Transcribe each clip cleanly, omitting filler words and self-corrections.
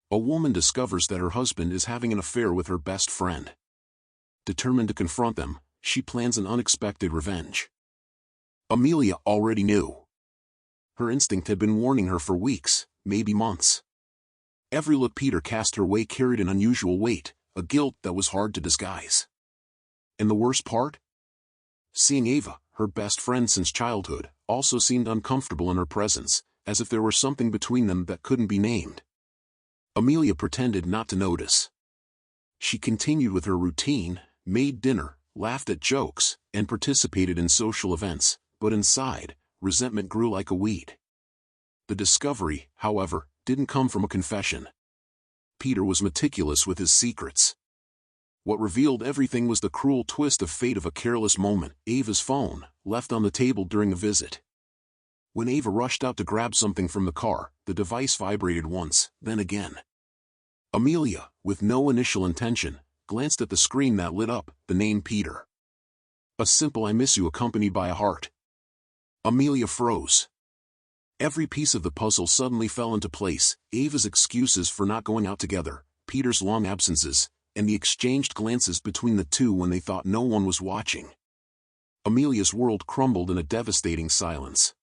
A woman discovers that her husband is having an affair with her best friend. Determined to confront them, she plans an unexpected revenge. Amelia already knew. Her instinct had been warning her for weeks, maybe months. Every look Peter cast her way carried an unusual weight, a guilt that was hard to disguise. And the worst part? Seeing Ava, her best friend since childhood, also seemed uncomfortable in her presence, as if there were something between them that couldn't be named. Amelia pretended not to notice. She continued with her routine, made dinner, laughed at jokes, and participated in social events, but inside, resentment grew like a weed. The discovery, however, didn't come from a confession. Peter was meticulous with his secrets. What revealed everything was the cruel twist of fate of a careless moment: Ava's phone, left on the table during a visit. When Ava rushed out to grab something from the car, the device vibrated once, then again. Amelia, with no initial intention, glanced at the screen that lit up, the name Peter. A simple "I miss you" accompanied by a heart. Amelia froze. Every piece of the puzzle suddenly fell into place: Ava's excuses for not going out together, Peter's long absences, and the exchanged glances between the two when they thought no one was watching. Amelia's world crumbled in a devastating silence.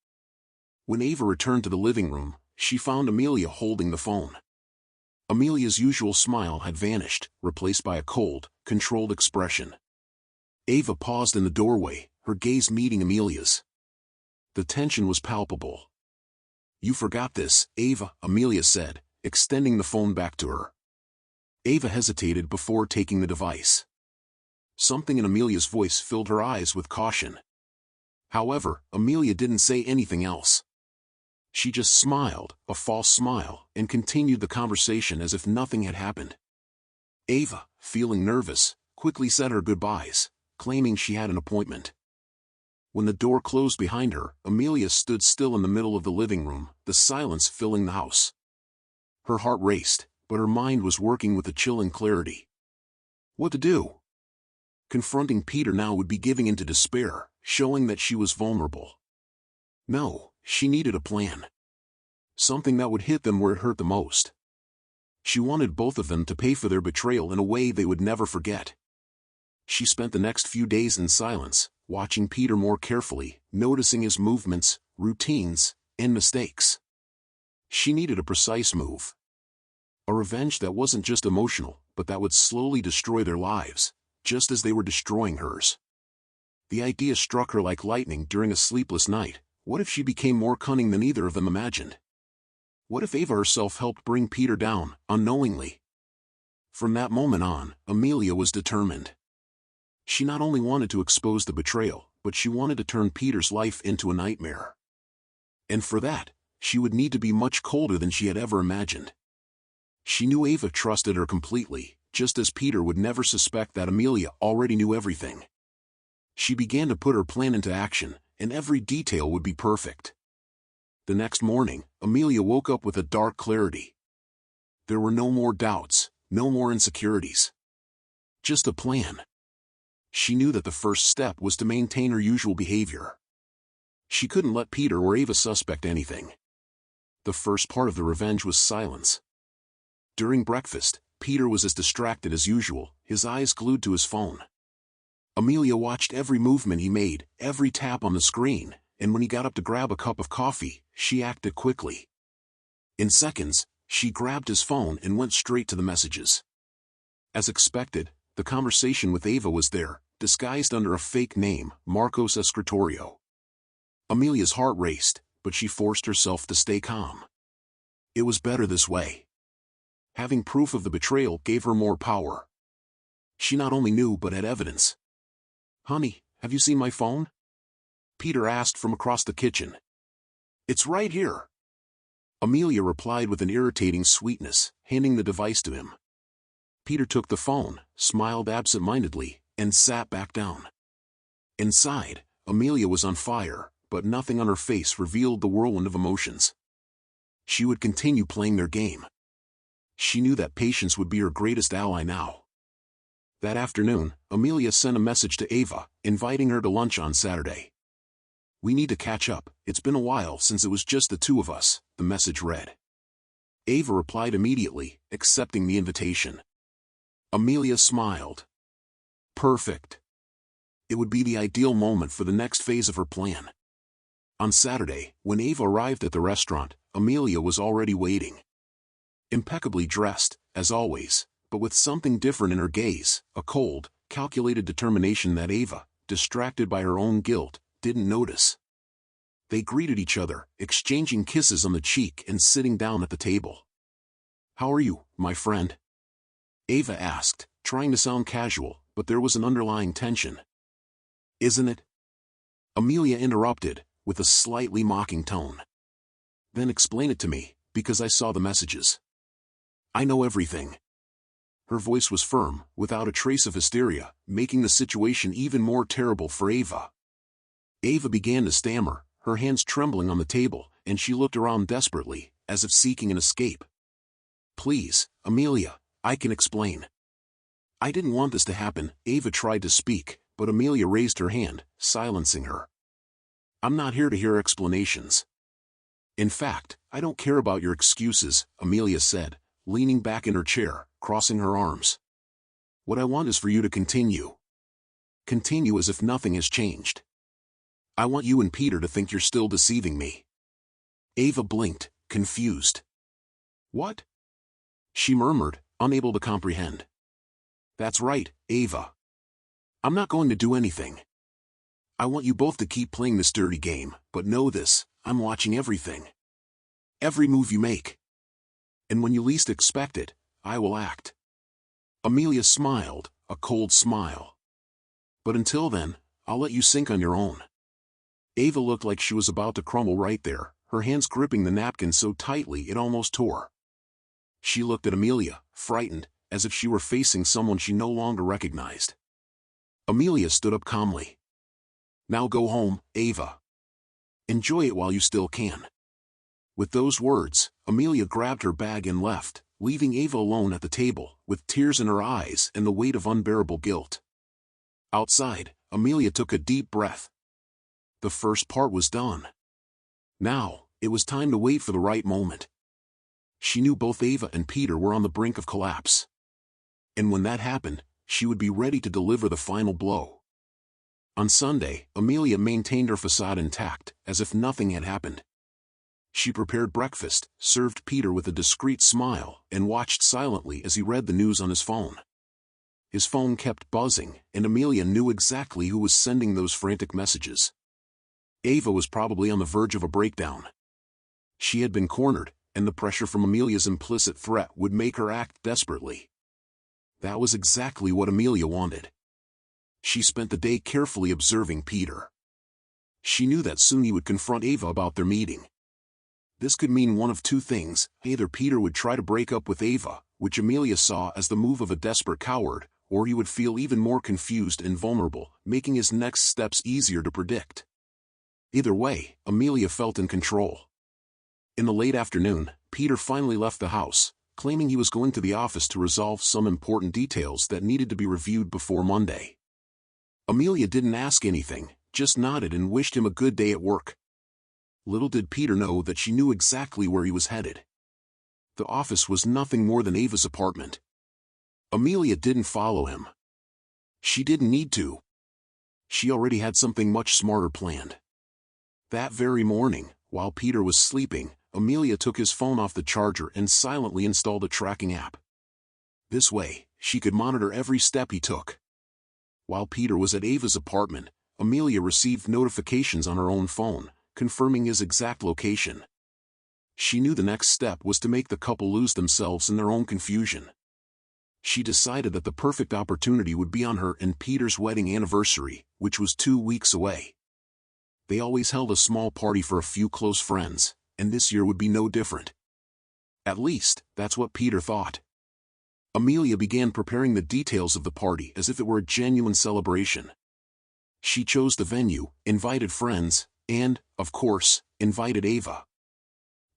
When Ava returned to the living room, she found Amelia holding the phone. Amelia's usual smile had vanished, replaced by a cold, controlled expression. Ava paused in the doorway, her gaze meeting Amelia's. The tension was palpable. "You forgot this, Ava," Amelia said, extending the phone back to her. Ava hesitated before taking the device. Something in Amelia's voice filled her eyes with caution. However, Amelia didn't say anything else. She just smiled, a false smile, and continued the conversation as if nothing had happened. Ava, feeling nervous, quickly said her goodbyes, claiming she had an appointment. When the door closed behind her, Amelia stood still in the middle of the living room, the silence filling the house. Her heart raced, but her mind was working with a chilling clarity. What to do? Confronting Peter now would be giving into despair, showing that she was vulnerable. No, she needed a plan. Something that would hit them where it hurt the most. She wanted both of them to pay for their betrayal in a way they would never forget. She spent the next few days in silence, watching Peter more carefully, noticing his movements, routines, and mistakes. She needed a precise move. A revenge that wasn't just emotional, but that would slowly destroy their lives, just as they were destroying hers. The idea struck her like lightning during a sleepless night. What if she became more cunning than either of them imagined? What if Ava herself helped bring Peter down, unknowingly? From that moment on, Amelia was determined. She not only wanted to expose the betrayal, but she wanted to turn Peter's life into a nightmare. And for that, she would need to be much colder than she had ever imagined. She knew Ava trusted her completely, just as Peter would never suspect that Amelia already knew everything. She began to put her plan into action, and every detail would be perfect. The next morning, Amelia woke up with a dark clarity. There were no more doubts, no more insecurities. Just a plan. She knew that the first step was to maintain her usual behavior. She couldn't let Peter or Ava suspect anything. The first part of the revenge was silence. During breakfast, Peter was as distracted as usual, his eyes glued to his phone. Amelia watched every movement he made, every tap on the screen, and when he got up to grab a cup of coffee, she acted quickly. In seconds, she grabbed his phone and went straight to the messages. As expected, the conversation with Ava was there, disguised under a fake name, Marcos Escritorio. Amelia's heart raced, but she forced herself to stay calm. It was better this way. Having proof of the betrayal gave her more power. She not only knew but had evidence. "Honey, have you seen my phone?" Peter asked from across the kitchen. "It's right here." Amelia replied with an irritating sweetness, handing the device to him. Peter took the phone, smiled absent-mindedly, and sat back down. Inside, Amelia was on fire, but nothing on her face revealed the whirlwind of emotions. She would continue playing their game. She knew that patience would be her greatest ally now. That afternoon, Amelia sent a message to Ava, inviting her to lunch on Saturday. "We need to catch up, it's been a while since it was just the two of us," the message read. Ava replied immediately, accepting the invitation. Amelia smiled. Perfect. It would be the ideal moment for the next phase of her plan. On Saturday, when Ava arrived at the restaurant, Amelia was already waiting. Impeccably dressed, as always, but with something different in her gaze, a cold, calculated determination that Ava, distracted by her own guilt, didn't notice. They greeted each other, exchanging kisses on the cheek and sitting down at the table. "How are you, my friend?" Ava asked, trying to sound casual, but there was an underlying tension. "Isn't it?" Amelia interrupted, with a slightly mocking tone. "Then explain it to me, because I saw the messages. I know everything." Her voice was firm, without a trace of hysteria, making the situation even more terrible for Ava. Ava began to stammer, her hands trembling on the table, and she looked around desperately, as if seeking an escape. "Please, Amelia, I can explain." "I didn't want this to happen," Ava tried to speak, but Amelia raised her hand, silencing her. "I'm not here to hear explanations." "In fact, I don't care about your excuses," Amelia said, leaning back in her chair, crossing her arms. "What I want is for you to continue. Continue as if nothing has changed. I want you and Peter to think you're still deceiving me." Ava blinked, confused. "What?" she murmured, unable to comprehend. "That's right, Ava. I'm not going to do anything. I want you both to keep playing this dirty game, but know this, I'm watching everything. Every move you make. And when you least expect it, I will act." Amelia smiled, a cold smile. "But until then, I'll let you sink on your own." Ava looked like she was about to crumble right there, her hands gripping the napkin so tightly it almost tore. She looked at Amelia, frightened, as if she were facing someone she no longer recognized. Amelia stood up calmly. "Now go home, Ava. Enjoy it while you still can." With those words, Amelia grabbed her bag and left, leaving Ava alone at the table, with tears in her eyes and the weight of unbearable guilt. Outside, Amelia took a deep breath. The first part was done. Now, it was time to wait for the right moment. She knew both Ava and Peter were on the brink of collapse. And when that happened, she would be ready to deliver the final blow. On Sunday, Amelia maintained her facade intact, as if nothing had happened. She prepared breakfast, served Peter with a discreet smile, and watched silently as he read the news on his phone. His phone kept buzzing, and Amelia knew exactly who was sending those frantic messages. Ava was probably on the verge of a breakdown. She had been cornered, and the pressure from Amelia's implicit threat would make her act desperately. That was exactly what Amelia wanted. She spent the day carefully observing Peter. She knew that soon he would confront Ava about their meeting. This could mean one of two things: either Peter would try to break up with Ava, which Amelia saw as the move of a desperate coward, or he would feel even more confused and vulnerable, making his next steps easier to predict. Either way, Amelia felt in control. In the late afternoon, Peter finally left the house, claiming he was going to the office to resolve some important details that needed to be reviewed before Monday. Amelia didn't ask anything, just nodded and wished him a good day at work. Little did Peter know that she knew exactly where he was headed. The office was nothing more than Ava's apartment. Amelia didn't follow him. She didn't need to. She already had something much smarter planned. That very morning, while Peter was sleeping, Amelia took his phone off the charger and silently installed a tracking app. This way, she could monitor every step he took. While Peter was at Ava's apartment, Amelia received notifications on her own phone, confirming his exact location. She knew the next step was to make the couple lose themselves in their own confusion. She decided that the perfect opportunity would be on her and Peter's wedding anniversary, which was 2 weeks away. They always held a small party for a few close friends, and this year would be no different. At least, that's what Peter thought. Amelia began preparing the details of the party as if it were a genuine celebration. She chose the venue, invited friends, and, of course, invited Ava.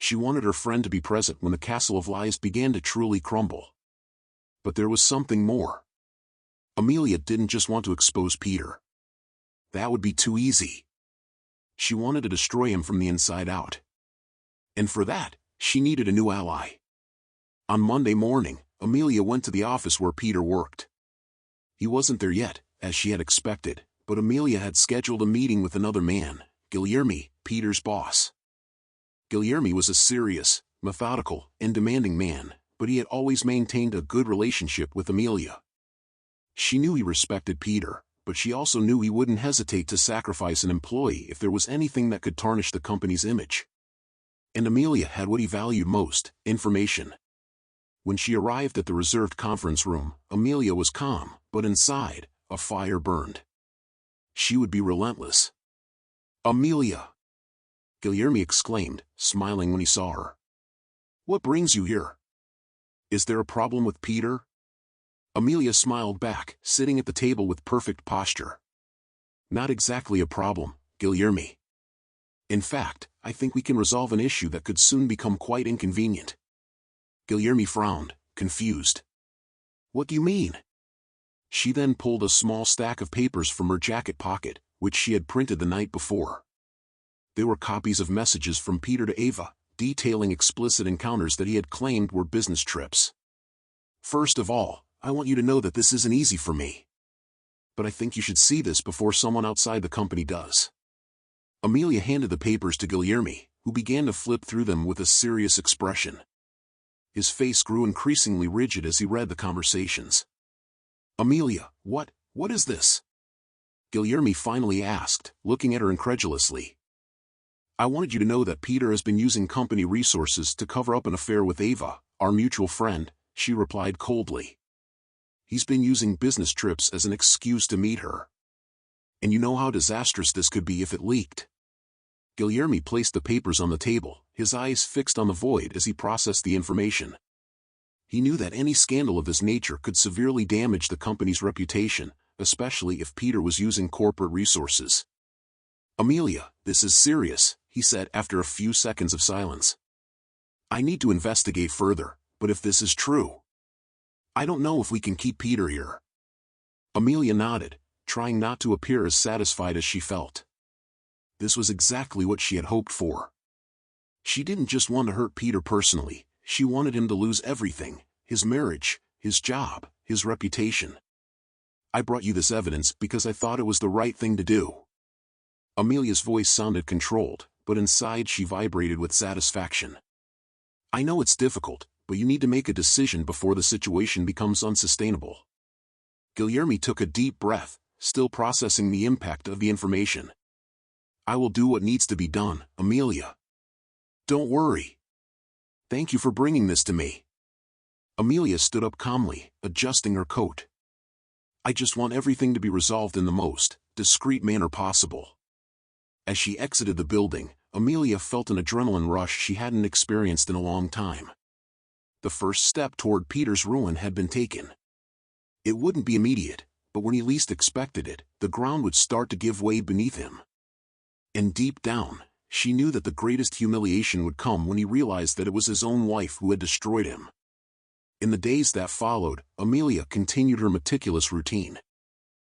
She wanted her friend to be present when the castle of lies began to truly crumble. But there was something more. Amelia didn't just want to expose Peter. That would be too easy. She wanted to destroy him from the inside out. And for that, she needed a new ally. On Monday morning, Amelia went to the office where Peter worked. He wasn't there yet, as she had expected, but Amelia had scheduled a meeting with another man, Guilherme, Peter's boss. Guilherme was a serious, methodical, and demanding man, but he had always maintained a good relationship with Amelia. She knew he respected Peter, but she also knew he wouldn't hesitate to sacrifice an employee if there was anything that could tarnish the company's image. And Amelia had what he valued most: information. When she arrived at the reserved conference room, Amelia was calm, but inside, a fire burned. She would be relentless. "Amelia!" Guilherme exclaimed, smiling when he saw her. "What brings you here? Is there a problem with Peter?" Amelia smiled back, sitting at the table with perfect posture. "Not exactly a problem, Guilherme. In fact, I think we can resolve an issue that could soon become quite inconvenient." Guilherme frowned, confused. "What do you mean?" She then pulled a small stack of papers from her jacket pocket, which she had printed the night before. They were copies of messages from Peter to Ava, detailing explicit encounters that he had claimed were business trips. "First of all, I want you to know that this isn't easy for me. But I think you should see this before someone outside the company does." Amelia handed the papers to Guilherme, who began to flip through them with a serious expression. His face grew increasingly rigid as he read the conversations. "Amelia, what is this?" Guilherme finally asked, looking at her incredulously. "I wanted you to know that Peter has been using company resources to cover up an affair with Ava, our mutual friend," she replied coldly. "He's been using business trips as an excuse to meet her. And you know how disastrous this could be if it leaked." Guilherme placed the papers on the table, his eyes fixed on the void as he processed the information. He knew that any scandal of this nature could severely damage the company's reputation, especially if Peter was using corporate resources. "Amelia, this is serious," he said after a few seconds of silence. "I need to investigate further, but if this is true, I don't know if we can keep Peter here." Amelia nodded, trying not to appear as satisfied as she felt. This was exactly what she had hoped for. She didn't just want to hurt Peter personally, she wanted him to lose everything: his marriage, his job, his reputation. "I brought you this evidence because I thought it was the right thing to do." Amelia's voice sounded controlled, but inside she vibrated with satisfaction. "I know it's difficult, but you need to make a decision before the situation becomes unsustainable." Guilherme took a deep breath, still processing the impact of the information. "I will do what needs to be done, Amelia. Don't worry. Thank you for bringing this to me." Amelia stood up calmly, adjusting her coat. "I just want everything to be resolved in the most discreet manner possible." As she exited the building, Amelia felt an adrenaline rush she hadn't experienced in a long time. The first step toward Peter's ruin had been taken. It wouldn't be immediate, but when he least expected it, the ground would start to give way beneath him. And deep down, she knew that the greatest humiliation would come when he realized that it was his own wife who had destroyed him. In the days that followed, Amelia continued her meticulous routine.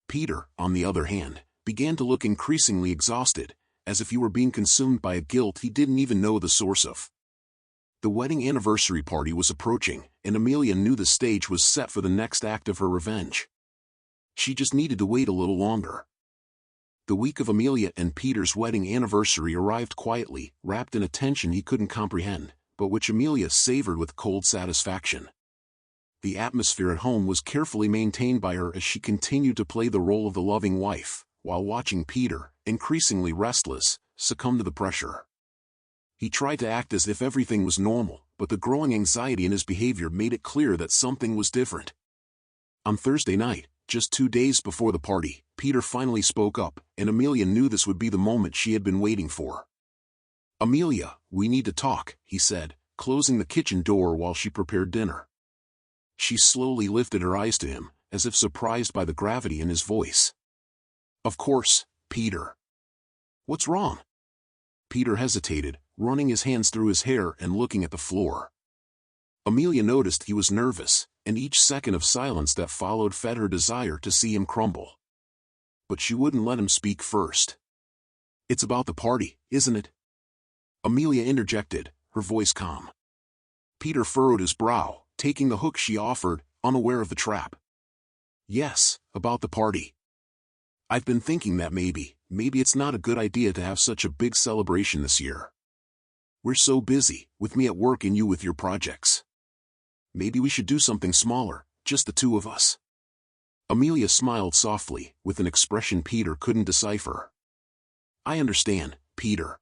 Peter, on the other hand, began to look increasingly exhausted, as if he were being consumed by a guilt he didn't even know the source of. The wedding anniversary party was approaching, and Amelia knew the stage was set for the next act of her revenge. She just needed to wait a little longer. The week of Amelia and Peter's wedding anniversary arrived quietly, wrapped in a tension he couldn't comprehend, but which Amelia savored with cold satisfaction. The atmosphere at home was carefully maintained by her as she continued to play the role of the loving wife, while watching Peter, increasingly restless, succumb to the pressure. He tried to act as if everything was normal, but the growing anxiety in his behavior made it clear that something was different. On Thursday night, just 2 days before the party, Peter finally spoke up, and Amelia knew this would be the moment she had been waiting for. "Amelia, we need to talk," he said, closing the kitchen door while she prepared dinner. She slowly lifted her eyes to him, as if surprised by the gravity in his voice. "Of course, Peter. What's wrong?" Peter hesitated, running his hands through his hair and looking at the floor. Amelia noticed he was nervous, and each second of silence that followed fed her desire to see him crumble. But she wouldn't let him speak first. "It's about the party, isn't it?" Amelia interjected, her voice calm. Peter furrowed his brow, taking the hook she offered, unaware of the trap. Yes, about the party. I've been thinking that maybe it's not a good idea to have such a big celebration this year. We're so busy, with me at work and you with your projects. Maybe we should do something smaller, just the two of us. Amelia smiled softly, with an expression Peter couldn't decipher. I understand, Peter.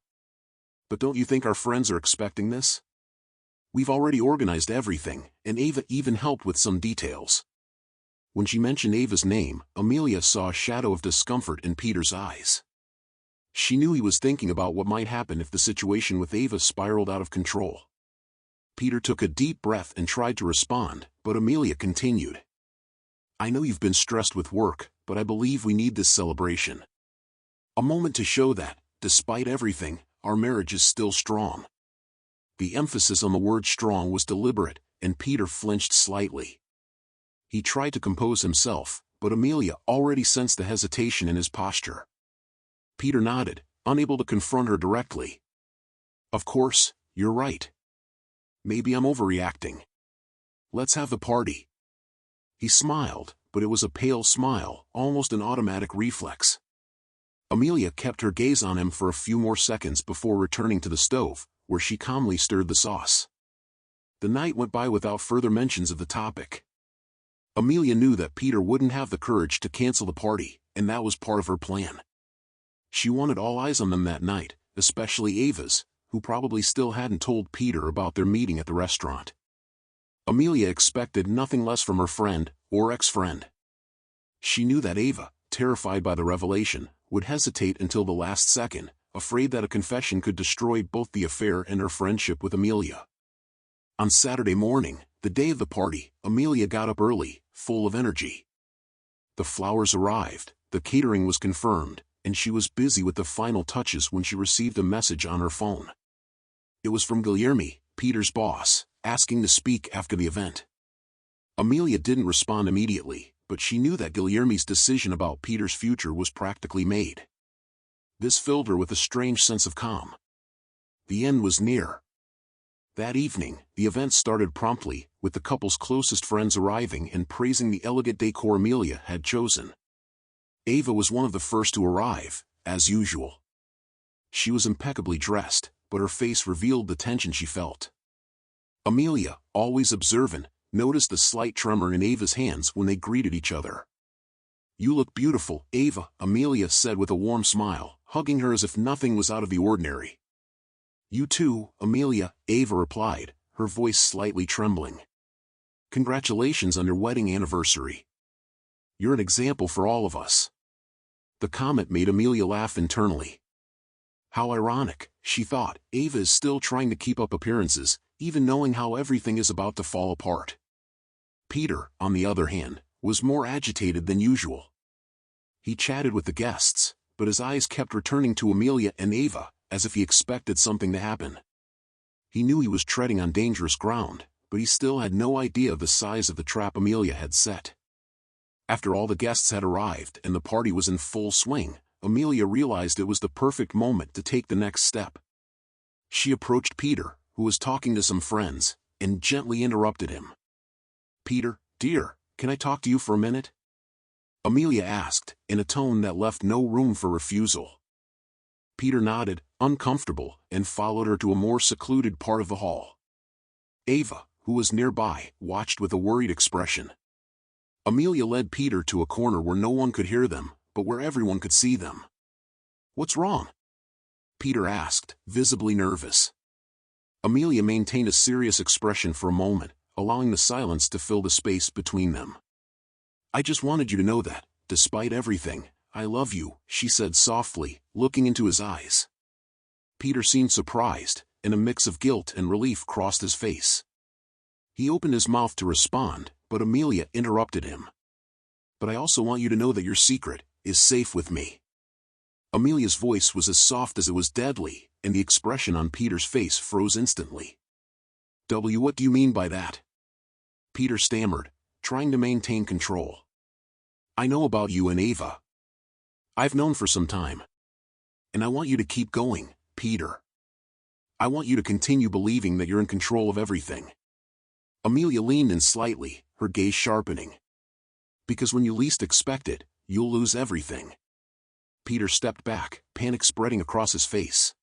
But don't you think our friends are expecting this? We've already organized everything, and Ava even helped with some details. When she mentioned Ava's name, Amelia saw a shadow of discomfort in Peter's eyes. She knew he was thinking about what might happen if the situation with Ava spiraled out of control. Peter took a deep breath and tried to respond, but Amelia continued. I know you've been stressed with work, but I believe we need this celebration. A moment to show that, despite everything, our marriage is still strong. The emphasis on the word strong was deliberate, and Peter flinched slightly. He tried to compose himself, but Amelia already sensed the hesitation in his posture. Peter nodded, unable to confront her directly. Of course, you're right. Maybe I'm overreacting. Let's have the party. He smiled, but it was a pale smile, almost an automatic reflex. Amelia kept her gaze on him for a few more seconds before returning to the stove, where she calmly stirred the sauce. The night went by without further mentions of the topic. Amelia knew that Peter wouldn't have the courage to cancel the party, and that was part of her plan. She wanted all eyes on them that night, especially Ava's, who probably still hadn't told Peter about their meeting at the restaurant. Amelia expected nothing less from her friend, or ex-friend. She knew that Ava, terrified by the revelation, would hesitate until the last second, afraid that a confession could destroy both the affair and her friendship with Amelia. On Saturday morning, the day of the party, Amelia got up early, full of energy. The flowers arrived, the catering was confirmed, and she was busy with the final touches when she received a message on her phone. It was from Guilherme, Peter's boss, asking to speak after the event. Amelia didn't respond immediately, but she knew that Guilherme's decision about Peter's future was practically made. This filled her with a strange sense of calm. The end was near. That evening, the event started promptly, with the couple's closest friends arriving and praising the elegant decor Amelia had chosen. Ava was one of the first to arrive, as usual. She was impeccably dressed, but her face revealed the tension she felt. Amelia, always observant, noticed the slight tremor in Ava's hands when they greeted each other. You look beautiful, Ava, Amelia said with a warm smile, hugging her as if nothing was out of the ordinary. You too, Amelia, Ava replied, her voice slightly trembling. Congratulations on your wedding anniversary. You're an example for all of us. The comment made Amelia laugh internally. How ironic, she thought, Ava is still trying to keep up appearances, even knowing how everything is about to fall apart. Peter, on the other hand, was more agitated than usual. He chatted with the guests, but his eyes kept returning to Amelia and Ava, as if he expected something to happen. He knew he was treading on dangerous ground, but he still had no idea of the size of the trap Amelia had set. After all the guests had arrived and the party was in full swing, Amelia realized it was the perfect moment to take the next step. She approached Peter, who was talking to some friends, and gently interrupted him. Peter, dear, can I talk to you for a minute? Amelia asked, in a tone that left no room for refusal. Peter nodded, uncomfortable, and followed her to a more secluded part of the hall. Ava, who was nearby, watched with a worried expression. Amelia led Peter to a corner where no one could hear them, but where everyone could see them. What's wrong? Peter asked, visibly nervous. Amelia maintained a serious expression for a moment, allowing the silence to fill the space between them. I just wanted you to know that, despite everything, I love you, she said softly, looking into his eyes. Peter seemed surprised, and a mix of guilt and relief crossed his face. He opened his mouth to respond, but Amelia interrupted him. But I also want you to know that your secret is safe with me. Amelia's voice was as soft as it was deadly, and the expression on Peter's face froze instantly. What do you mean by that? Peter stammered, trying to maintain control. I know about you and Ava. I've known for some time. And I want you to keep going, Peter. I want you to continue believing that you're in control of everything. Amelia leaned in slightly, her gaze sharpening. Because when you least expect it, you'll lose everything. Peter stepped back, panic spreading across his face.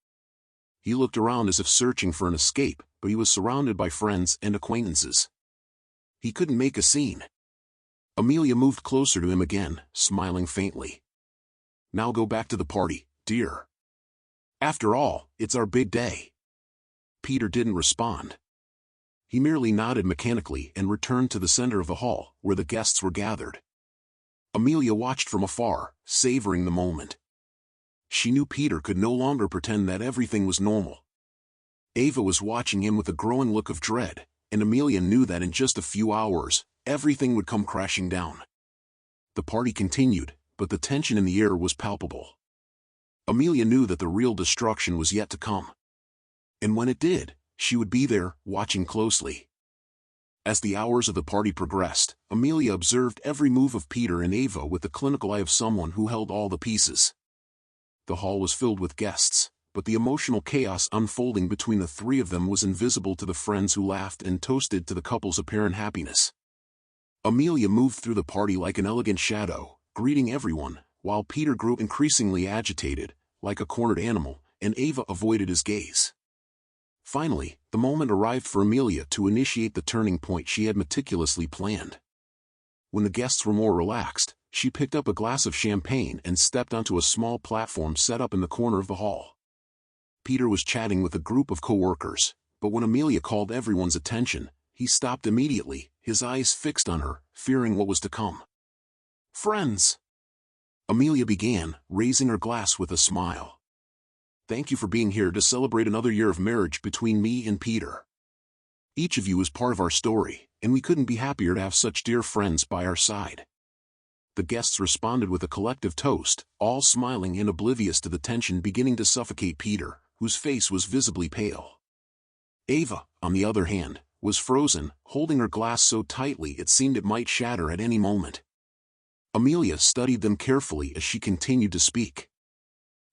He looked around as if searching for an escape, but he was surrounded by friends and acquaintances. He couldn't make a scene. Amelia moved closer to him again, smiling faintly. Now go back to the party, dear. After all, it's our big day. Peter didn't respond. He merely nodded mechanically and returned to the center of the hall, where the guests were gathered. Amelia watched from afar, savoring the moment. She knew Peter could no longer pretend that everything was normal. Ava was watching him with a growing look of dread, and Amelia knew that in just a few hours, everything would come crashing down. The party continued, but the tension in the air was palpable. Amelia knew that the real destruction was yet to come. And when it did, she would be there, watching closely. As the hours of the party progressed, Amelia observed every move of Peter and Ava with the clinical eye of someone who held all the pieces. The hall was filled with guests, but the emotional chaos unfolding between the three of them was invisible to the friends who laughed and toasted to the couple's apparent happiness. Amelia moved through the party like an elegant shadow, greeting everyone, while Peter grew increasingly agitated, like a cornered animal, and Ava avoided his gaze. Finally, the moment arrived for Amelia to initiate the turning point she had meticulously planned. When the guests were more relaxed, she picked up a glass of champagne and stepped onto a small platform set up in the corner of the hall. Peter was chatting with a group of co-workers, but when Amelia called everyone's attention, he stopped immediately, his eyes fixed on her, fearing what was to come. "Friends," Amelia began, raising her glass with a smile. "Thank you for being here to celebrate another year of marriage between me and Peter. Each of you is part of our story, and we couldn't be happier to have such dear friends by our side." The guests responded with a collective toast, all smiling and oblivious to the tension beginning to suffocate Peter, whose face was visibly pale. Ava, on the other hand, was frozen, holding her glass so tightly it seemed it might shatter at any moment. Amelia studied them carefully as she continued to speak.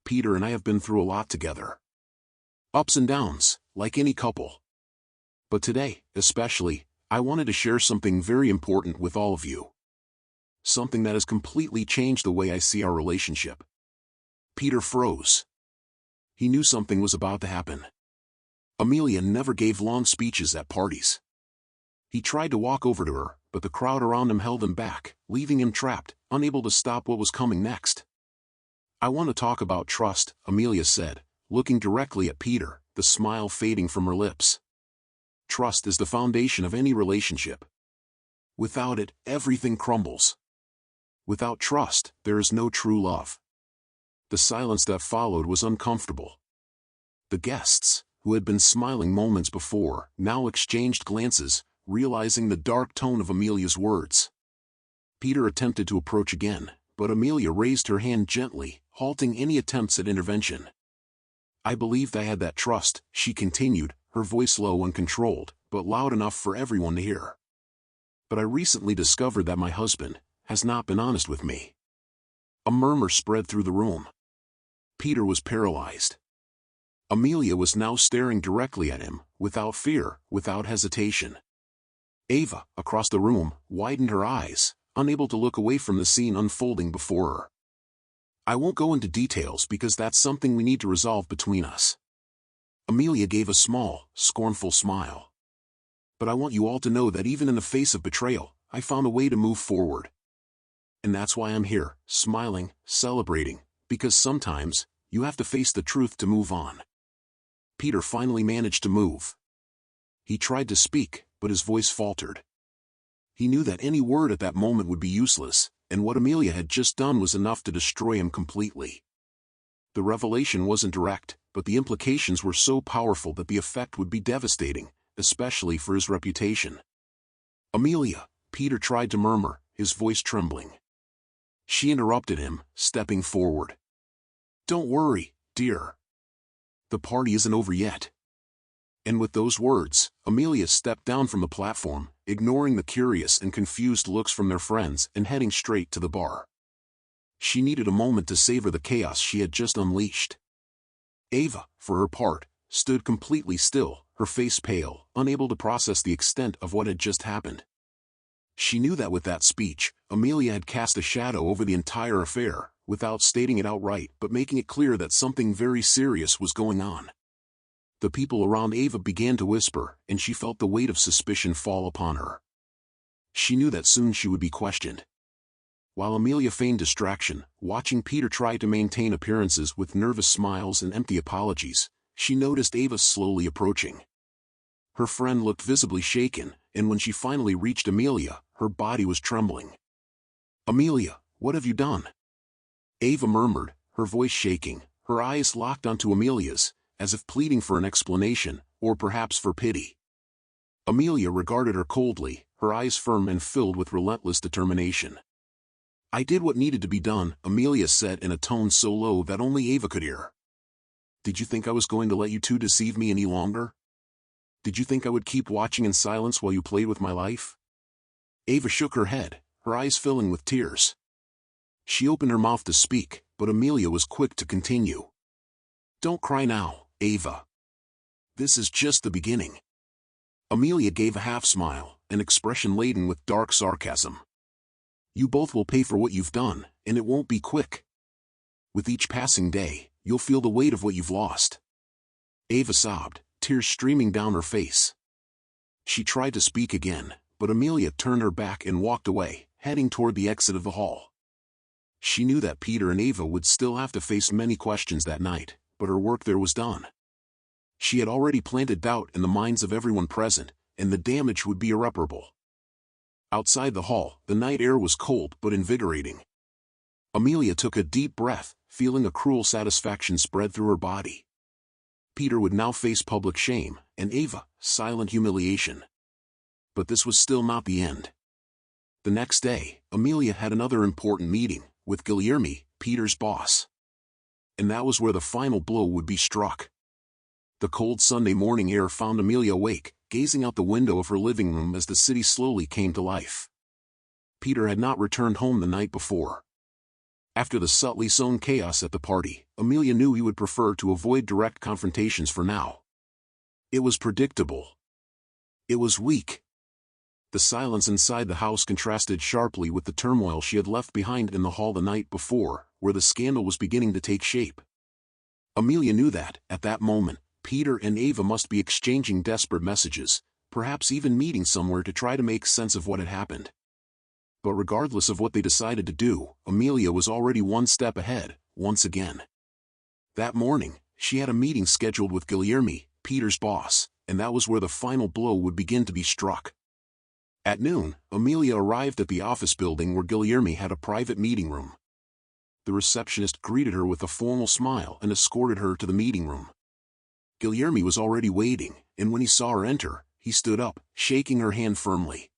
"Peter and I have been through a lot together. Ups and downs, like any couple. But today, especially, I wanted to share something very important with all of you. Something that has completely changed the way I see our relationship." Peter froze. He knew something was about to happen. Amelia never gave long speeches at parties. He tried to walk over to her, but the crowd around him held him back, leaving him trapped, unable to stop what was coming next. "I want to talk about trust," Amelia said, looking directly at Peter, the smile fading from her lips. "Trust is the foundation of any relationship. Without it, everything crumbles. Without trust, there is no true love." The silence that followed was uncomfortable. The guests, who had been smiling moments before, now exchanged glances, realizing the dark tone of Amelia's words. Peter attempted to approach again, but Amelia raised her hand gently, halting any attempts at intervention. "I believed I had that trust," she continued, her voice low and controlled, but loud enough for everyone to hear. "But I recently discovered that my husband has not been honest with me." A murmur spread through the room. Peter was paralyzed. Amelia was now staring directly at him, without fear, without hesitation. Ava, across the room, widened her eyes, unable to look away from the scene unfolding before her. "I won't go into details because that's something we need to resolve between us." Amelia gave a small, scornful smile. "But I want you all to know that even in the face of betrayal, I found a way to move forward. And that's why I'm here, smiling, celebrating, because sometimes, you have to face the truth to move on." Peter finally managed to move. He tried to speak, but his voice faltered. He knew that any word at that moment would be useless, and what Amelia had just done was enough to destroy him completely. The revelation wasn't direct, but the implications were so powerful that the effect would be devastating, especially for his reputation. "Amelia," Peter tried to murmur, his voice trembling. She interrupted him, stepping forward. "Don't worry, dear. The party isn't over yet." And with those words, Amelia stepped down from the platform, ignoring the curious and confused looks from their friends and heading straight to the bar. She needed a moment to savor the chaos she had just unleashed. Ava, for her part, stood completely still, her face pale, unable to process the extent of what had just happened. She knew that with that speech, Amelia had cast a shadow over the entire affair, without stating it outright but making it clear that something very serious was going on. The people around Ava began to whisper, and she felt the weight of suspicion fall upon her. She knew that soon she would be questioned. While Amelia feigned distraction, watching Peter try to maintain appearances with nervous smiles and empty apologies, she noticed Ava slowly approaching. Her friend looked visibly shaken, and when she finally reached Amelia, her body was trembling. "Amelia, what have you done?" Ava murmured, her voice shaking, her eyes locked onto Amelia's, as if pleading for an explanation, or perhaps for pity. Amelia regarded her coldly, her eyes firm and filled with relentless determination. "I did what needed to be done," Amelia said in a tone so low that only Ava could hear. "Did you think I was going to let you two deceive me any longer? Did you think I would keep watching in silence while you played with my life?" Ava shook her head, her eyes filling with tears. She opened her mouth to speak, but Amelia was quick to continue. "Don't cry now, Ava. This is just the beginning." Amelia gave a half-smile, an expression laden with dark sarcasm. "You both will pay for what you've done, and it won't be quick. With each passing day, you'll feel the weight of what you've lost." Ava sobbed, tears streaming down her face. She tried to speak again, but Amelia turned her back and walked away, heading toward the exit of the hall. She knew that Peter and Ava would still have to face many questions that night, but her work there was done. She had already planted doubt in the minds of everyone present, and the damage would be irreparable. Outside the hall, the night air was cold but invigorating. Amelia took a deep breath, feeling a cruel satisfaction spread through her body. Peter would now face public shame, and Ava, silent humiliation. But this was still not the end. The next day, Amelia had another important meeting, with Guilherme, Peter's boss. And that was where the final blow would be struck. The cold Sunday morning air found Amelia awake, gazing out the window of her living room as the city slowly came to life. Peter had not returned home the night before. After the subtly sown chaos at the party, Amelia knew he would prefer to avoid direct confrontations for now. It was predictable. It was weak. The silence inside the house contrasted sharply with the turmoil she had left behind in the hall the night before, where the scandal was beginning to take shape. Amelia knew that, at that moment, Peter and Ava must be exchanging desperate messages, perhaps even meeting somewhere to try to make sense of what had happened. But regardless of what they decided to do, Amelia was already one step ahead, once again. That morning, she had a meeting scheduled with Guilherme, Peter's boss, and that was where the final blow would begin to be struck. At noon, Amelia arrived at the office building where Guilherme had a private meeting room. The receptionist greeted her with a formal smile and escorted her to the meeting room. Guilherme was already waiting, and when he saw her enter, he stood up, shaking her hand firmly.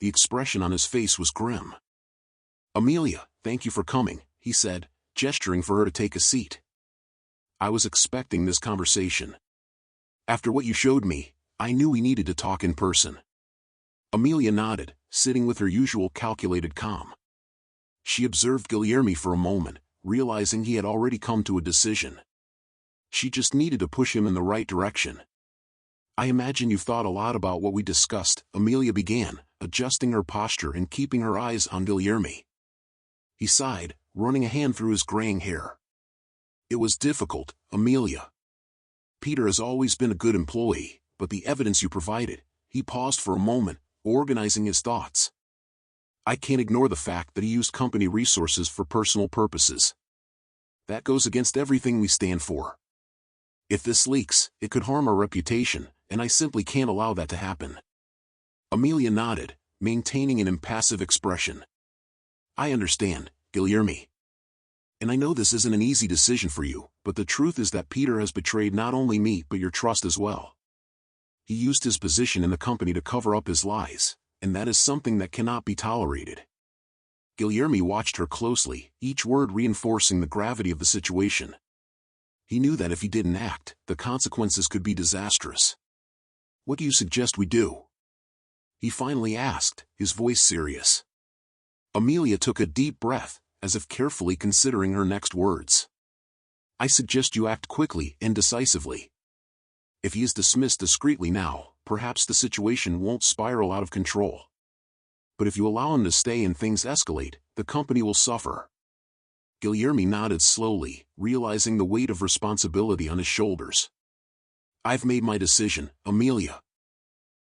The expression on his face was grim. "Amelia, thank you for coming," he said, gesturing for her to take a seat. "I was expecting this conversation. After what you showed me, I knew we needed to talk in person." Amelia nodded, sitting with her usual calculated calm. She observed Guilherme for a moment, realizing he had already come to a decision. She just needed to push him in the right direction. "I imagine you've thought a lot about what we discussed," Amelia began, adjusting her posture and keeping her eyes on Guilherme. He sighed, running a hand through his graying hair. "It was difficult, Amelia. Peter has always been a good employee, but the evidence you provided," he paused for a moment, organizing his thoughts. "I can't ignore the fact that he used company resources for personal purposes. That goes against everything we stand for. If this leaks, it could harm our reputation, and I simply can't allow that to happen." Amelia nodded, maintaining an impassive expression. "I understand, Guilherme. And I know this isn't an easy decision for you, but the truth is that Peter has betrayed not only me but your trust as well. He used his position in the company to cover up his lies, and that is something that cannot be tolerated." Guilherme watched her closely, each word reinforcing the gravity of the situation. He knew that if he didn't act, the consequences could be disastrous. "What do you suggest we do?" he finally asked, his voice serious. Amelia took a deep breath, as if carefully considering her next words. "I suggest you act quickly and decisively. If he is dismissed discreetly now, perhaps the situation won't spiral out of control. But if you allow him to stay and things escalate, the company will suffer. Guilherme nodded slowly, realizing the weight of responsibility on his shoulders. I've made my decision, Amelia.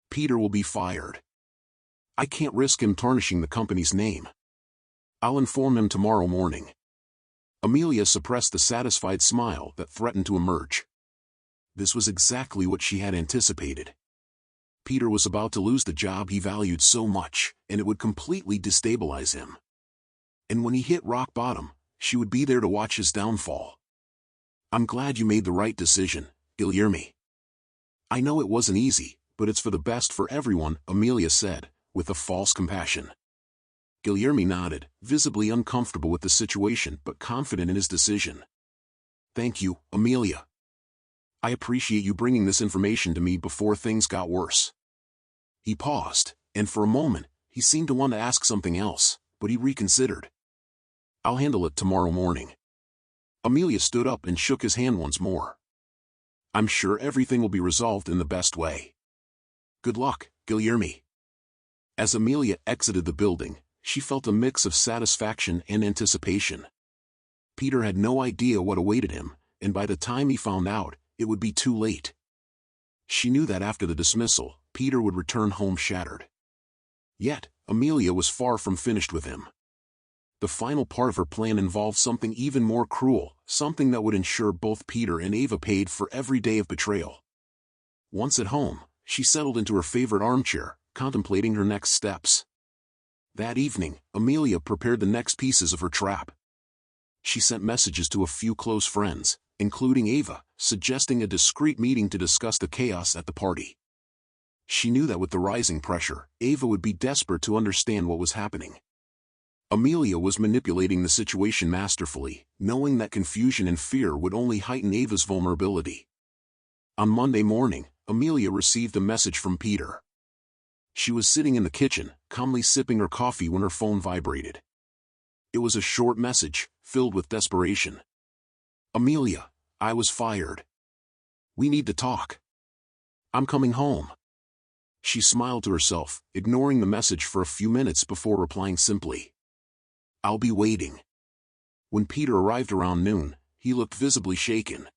Peter will be fired. I can't risk him tarnishing the company's name. I'll inform him tomorrow morning. Amelia suppressed the satisfied smile that threatened to emerge. This was exactly what she had anticipated. Peter was about to lose the job he valued so much, and it would completely destabilize him. And when he hit rock bottom, she would be there to watch his downfall. I'm glad you made the right decision, Guilherme. I know it wasn't easy, but it's for the best for everyone, Amelia said, with a false compassion. Guilherme nodded, visibly uncomfortable with the situation but confident in his decision. Thank you, Amelia. I appreciate you bringing this information to me before things got worse. He paused, and for a moment, he seemed to want to ask something else, but he reconsidered. I'll handle it tomorrow morning. Amelia stood up and shook his hand once more. I'm sure everything will be resolved in the best way. Good luck, Guilherme. As Amelia exited the building, she felt a mix of satisfaction and anticipation. Peter had no idea what awaited him, and by the time he found out, it would be too late. She knew that after the dismissal, Peter would return home shattered. Yet, Amelia was far from finished with him. The final part of her plan involved something even more cruel, something that would ensure both Peter and Ava paid for every day of betrayal. Once at home, she settled into her favorite armchair, contemplating her next steps. That evening, Amelia prepared the next pieces of her trap. She sent messages to a few close friends, including Ava, suggesting a discreet meeting to discuss the chaos at the party. She knew that with the rising pressure, Ava would be desperate to understand what was happening. Amelia was manipulating the situation masterfully, knowing that confusion and fear would only heighten Ava's vulnerability. On Monday morning, Amelia received a message from Peter. She was sitting in the kitchen, calmly sipping her coffee when her phone vibrated. It was a short message, filled with desperation. Amelia, I was fired. We need to talk. I'm coming home. She smiled to herself, ignoring the message for a few minutes before replying simply. I'll be waiting. When Peter arrived around noon, he looked visibly shaken.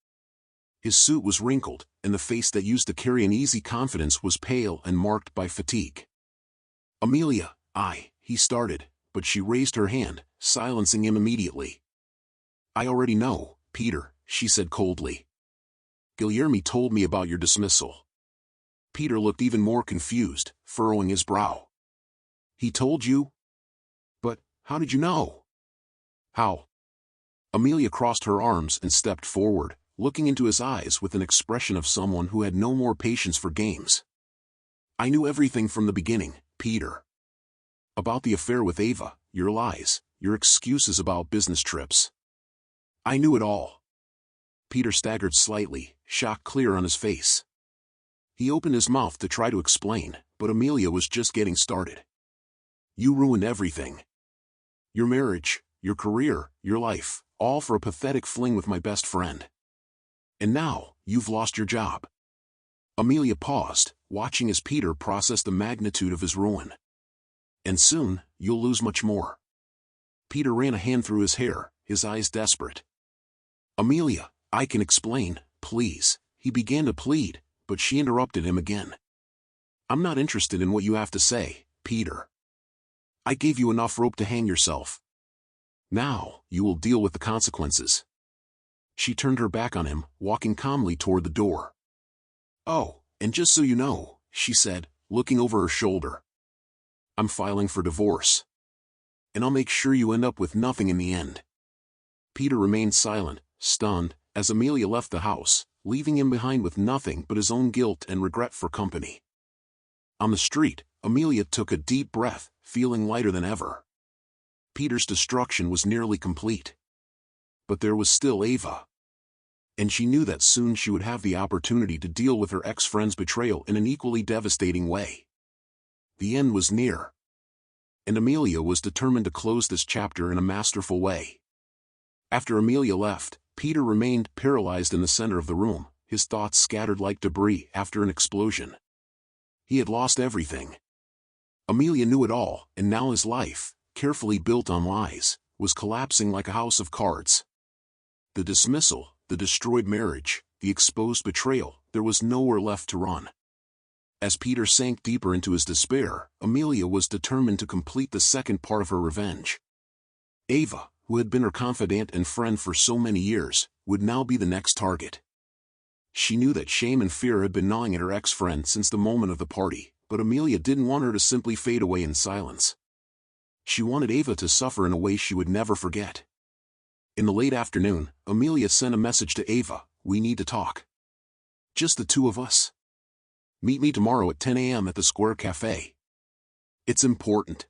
His suit was wrinkled, and the face that used to carry an easy confidence was pale and marked by fatigue. Amelia, he started, but she raised her hand, silencing him immediately. I already know, Peter, she said coldly. Guilherme told me about your dismissal. Peter looked even more confused, furrowing his brow. He told you? But, how did you know? How? Amelia crossed her arms and stepped forward, looking into his eyes with an expression of someone who had no more patience for games. I knew everything from the beginning, Peter. About the affair with Ava, your lies, your excuses about business trips. I knew it all. Peter staggered slightly, shock clear on his face. He opened his mouth to try to explain, but Amelia was just getting started. You ruined everything. Your marriage, your career, your life, all for a pathetic fling with my best friend. And now, you've lost your job. Amelia paused, watching as Peter processed the magnitude of his ruin. And soon, you'll lose much more. Peter ran a hand through his hair, his eyes desperate. Amelia, I can explain, please, he began to plead, but she interrupted him again. I'm not interested in what you have to say, Peter. I gave you enough rope to hang yourself. Now, you will deal with the consequences. She turned her back on him, walking calmly toward the door. Oh, and just so you know, she said, looking over her shoulder. I'm filing for divorce. And I'll make sure you end up with nothing in the end. Peter remained silent, stunned, as Amelia left the house, leaving him behind with nothing but his own guilt and regret for company. On the street, Amelia took a deep breath, feeling lighter than ever. Peter's destruction was nearly complete. But there was still Ava. And she knew that soon she would have the opportunity to deal with her ex-friend's betrayal in an equally devastating way. The end was near. And Amelia was determined to close this chapter in a masterful way. After Amelia left, Peter remained paralyzed in the center of the room, his his thoughts scattered like debris after an explosion. He had lost everything. Amelia knew it all, and now his life, carefully built on lies, was collapsing like a house of cards. The dismissal, the destroyed marriage, the exposed betrayal, there was nowhere left to run. As Peter sank deeper into his despair, Amelia was determined to complete the second part of her revenge. Ava, who had been her confidant and friend for so many years, would now be the next target. She knew that shame and fear had been gnawing at her ex-friend since the moment of the party, but Amelia didn't want her to simply fade away in silence. She wanted Ava to suffer in a way she would never forget. In the late afternoon, Amelia sent a message to Ava, "We need to talk. Just the two of us. Meet me tomorrow at 10 a.m. at the Square Cafe. It's important."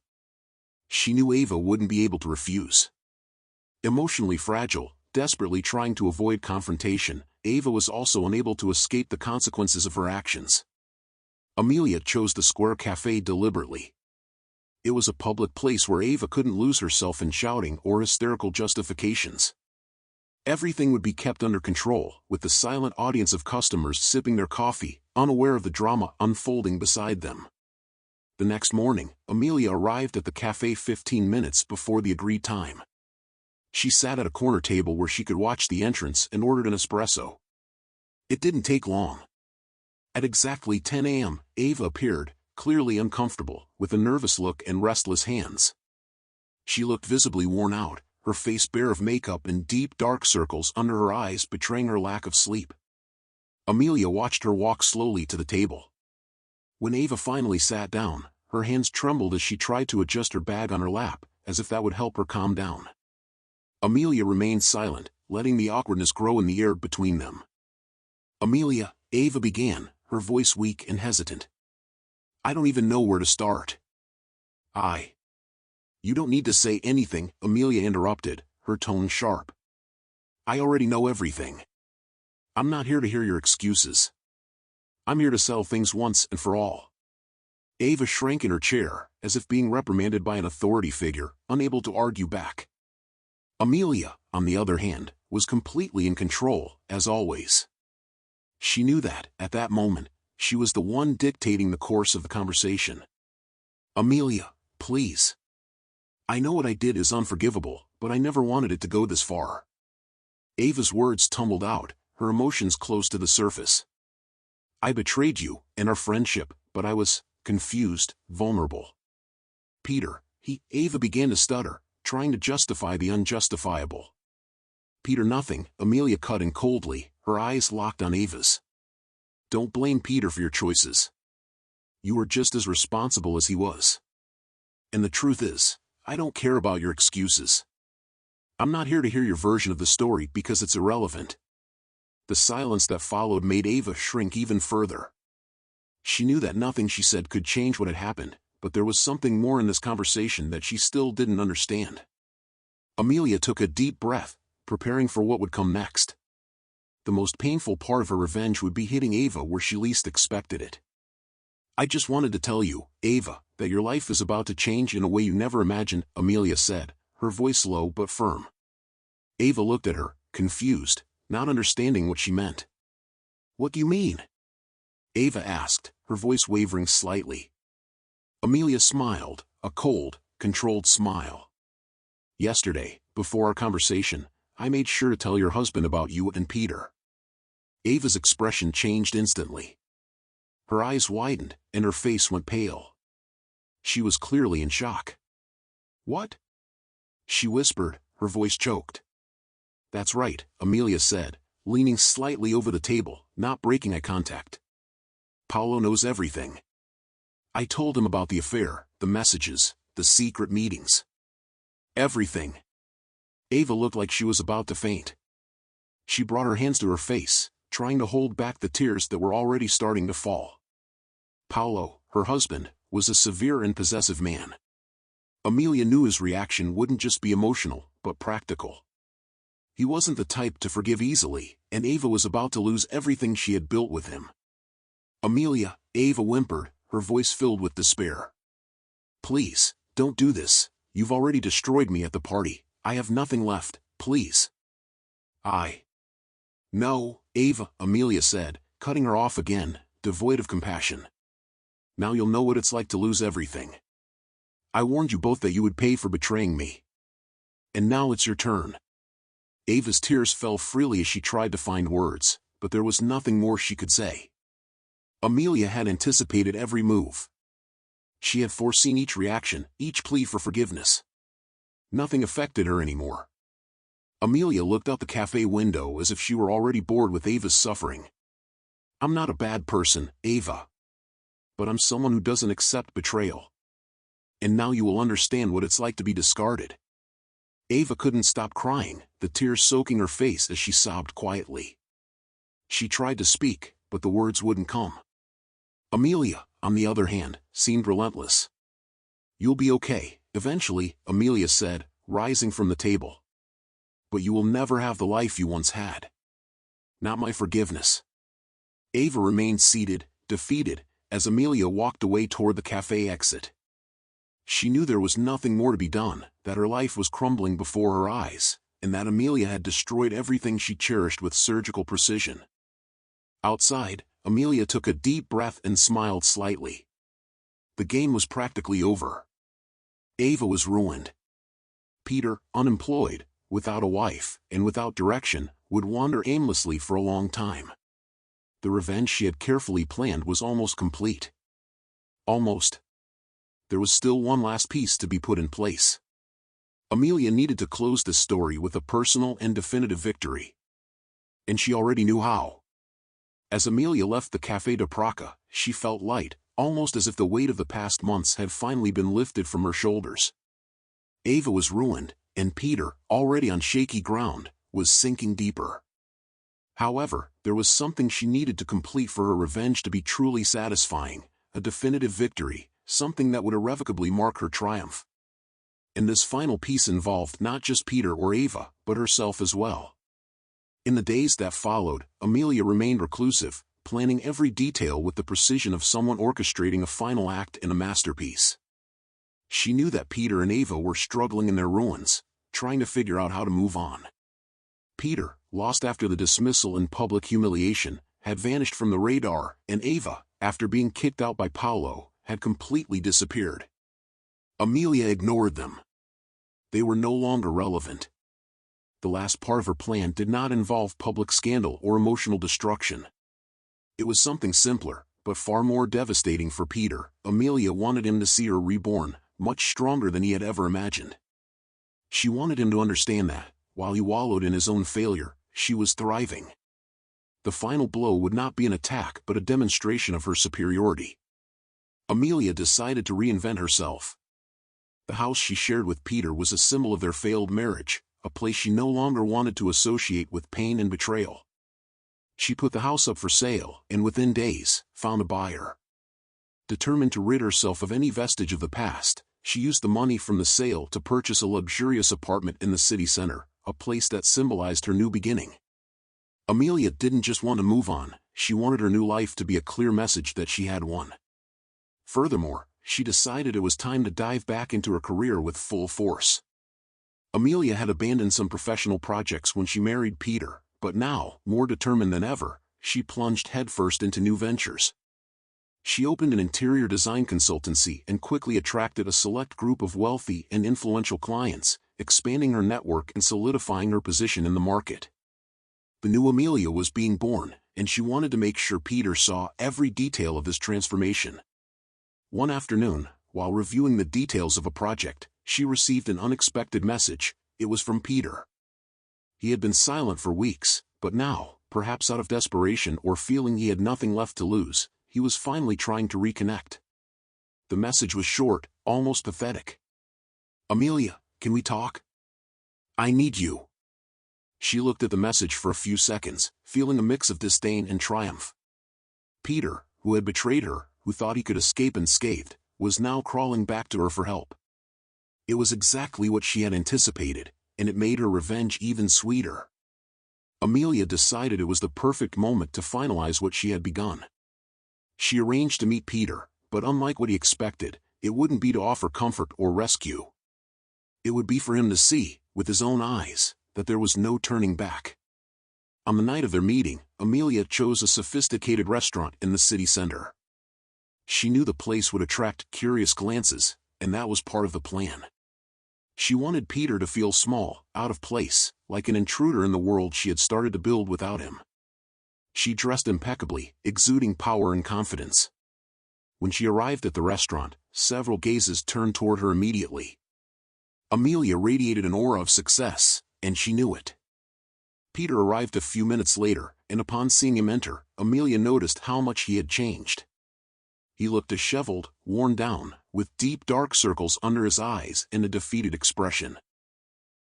She knew Ava wouldn't be able to refuse. Emotionally fragile, desperately trying to avoid confrontation, Ava was also unable to escape the consequences of her actions. Amelia chose the Square Cafe deliberately. It was a public place where Ava couldn't lose herself in shouting or hysterical justifications. Everything would be kept under control, with the silent audience of customers sipping their coffee, unaware of the drama unfolding beside them. The next morning, Amelia arrived at the cafe 15 minutes before the agreed time. She sat at a corner table where she could watch the entrance and ordered an espresso. It didn't take long. At exactly 10 a.m., Ava appeared, clearly uncomfortable, with a nervous look and restless hands. She looked visibly worn out, her face bare of makeup and deep dark circles under her eyes betraying her lack of sleep. Amelia watched her walk slowly to the table. When Ava finally sat down, her hands trembled as she tried to adjust her bag on her lap, as if that would help her calm down. Amelia remained silent, letting the awkwardness grow in the air between them. "Amelia," Ava began, her voice weak and hesitant. "I don't even know where to start." "You don't need to say anything," Amelia interrupted, her tone sharp. "I already know everything. I'm not here to hear your excuses. I'm here to settle things once and for all." Ava shrank in her chair, as if being reprimanded by an authority figure, unable to argue back. Amelia, on the other hand, was completely in control, as always. She knew that, at that moment, she was the one dictating the course of the conversation. "Amelia, please. I know what I did is unforgivable, but I never wanted it to go this far." Ava's words tumbled out, her emotions close to the surface. "I betrayed you, and our friendship, but I was confused, vulnerable. Peter, Ava began to stutter, trying to justify the unjustifiable. "Peter nothing," Amelia cut in coldly, her eyes locked on Ava's. "Don't blame Peter for your choices. You were just as responsible as he was. And the truth is, I don't care about your excuses. I'm not here to hear your version of the story because it's irrelevant." The silence that followed made Ava shrink even further. She knew that nothing she said could change what had happened, but there was something more in this conversation that she still didn't understand. Amelia took a deep breath, preparing for what would come next. The most painful part of her revenge would be hitting Ava where she least expected it. "I just wanted to tell you, Ava, that your life is about to change in a way you never imagined," Amelia said, her voice low but firm. Ava looked at her, confused, not understanding what she meant. "What do you mean?" Ava asked, her voice wavering slightly. Amelia smiled, a cold, controlled smile. "Yesterday, before our conversation, I made sure to tell your husband about you and Peter." Ava's expression changed instantly. Her eyes widened, and her face went pale. She was clearly in shock. "What?" she whispered, her voice choked. "That's right," Amelia said, leaning slightly over the table, not breaking eye contact. "Paolo knows everything. I told him about the affair, the messages, the secret meetings. Everything." Ava looked like she was about to faint. She brought her hands to her face, trying to hold back the tears that were already starting to fall. Paolo, her husband, was a severe and possessive man. Amelia knew his reaction wouldn't just be emotional, but practical. He wasn't the type to forgive easily, and Ava was about to lose everything she had built with him. "Amelia," Ava whimpered, her voice filled with despair. "Please, don't do this. You've already destroyed me at the party. I have nothing left, please." "No," Ava, Amelia said, cutting her off again, devoid of compassion. Now you'll know what it's like to lose everything. I warned you both that you would pay for betraying me. And now it's your turn. Ava's tears fell freely as she tried to find words, but there was nothing more she could say. Amelia had anticipated every move. She had foreseen each reaction, each plea for forgiveness. Nothing affected her anymore. Amelia looked out the cafe window as if she were already bored with Ava's suffering. I'm not a bad person, Ava. But I'm someone who doesn't accept betrayal. And now you will understand what it's like to be discarded. Ava couldn't stop crying, the tears soaking her face as she sobbed quietly. She tried to speak, but the words wouldn't come. Amelia, on the other hand, seemed relentless. You'll be okay, eventually, Amelia said, rising from the table. But you will never have the life you once had. Not my forgiveness. Ava remained seated, defeated, as Amelia walked away toward the cafe exit. She knew there was nothing more to be done, that her life was crumbling before her eyes, and that Amelia had destroyed everything she cherished with surgical precision. Outside, Amelia took a deep breath and smiled slightly. The game was practically over. Ava was ruined. Peter, unemployed, without a wife, and without direction, would wander aimlessly for a long time. The revenge she had carefully planned was almost complete. Almost. There was still one last piece to be put in place. Amelia needed to close this story with a personal and definitive victory. And she already knew how. As Amelia left the Café de Praca, she felt light, almost as if the weight of the past months had finally been lifted from her shoulders. Ava was ruined, and Peter, already on shaky ground, was sinking deeper. However, there was something she needed to complete for her revenge to be truly satisfying, a definitive victory, something that would irrevocably mark her triumph. And this final piece involved not just Peter or Ava, but herself as well. In the days that followed, Amelia remained reclusive, planning every detail with the precision of someone orchestrating a final act in a masterpiece. She knew that Peter and Ava were struggling in their ruins, trying to figure out how to move on. Peter, lost after the dismissal and public humiliation, had vanished from the radar, and Ava, after being kicked out by Paolo, had completely disappeared. Amelia ignored them. They were no longer relevant. The last part of her plan did not involve public scandal or emotional destruction. It was something simpler, but far more devastating for Peter. Amelia wanted him to see her reborn, much stronger than he had ever imagined. She wanted him to understand that, while he wallowed in his own failure, she was thriving. The final blow would not be an attack but a demonstration of her superiority. Amelia decided to reinvent herself. The house she shared with Peter was a symbol of their failed marriage, a place she no longer wanted to associate with pain and betrayal. She put the house up for sale, and within days, found a buyer. Determined to rid herself of any vestige of the past, she used the money from the sale to purchase a luxurious apartment in the city center, a place that symbolized her new beginning. Amelia didn't just want to move on, she wanted her new life to be a clear message that she had won. Furthermore, she decided it was time to dive back into her career with full force. Amelia had abandoned some professional projects when she married Peter, but now, more determined than ever, she plunged headfirst into new ventures. She opened an interior design consultancy and quickly attracted a select group of wealthy and influential clients, expanding her network and solidifying her position in the market. The new Amelia was being born, and she wanted to make sure Peter saw every detail of this transformation. One afternoon, while reviewing the details of a project, she received an unexpected message. It was from Peter. He had been silent for weeks, but now, perhaps out of desperation or feeling he had nothing left to lose, he was finally trying to reconnect. The message was short, almost pathetic. Amelia, can we talk? I need you. She looked at the message for a few seconds, feeling a mix of disdain and triumph. Peter, who had betrayed her, who thought he could escape unscathed, was now crawling back to her for help. It was exactly what she had anticipated, and it made her revenge even sweeter. Amelia decided it was the perfect moment to finalize what she had begun. She arranged to meet Peter, but unlike what he expected, it wouldn't be to offer comfort or rescue. It would be for him to see, with his own eyes, that there was no turning back. On the night of their meeting, Amelia chose a sophisticated restaurant in the city center. She knew the place would attract curious glances, and that was part of the plan. She wanted Peter to feel small, out of place, like an intruder in the world she had started to build without him. She dressed impeccably, exuding power and confidence. When she arrived at the restaurant, several gazes turned toward her immediately. Amelia radiated an aura of success, and she knew it. Peter arrived a few minutes later, and upon seeing him enter, Amelia noticed how much he had changed. He looked disheveled, worn down, with deep dark circles under his eyes and a defeated expression.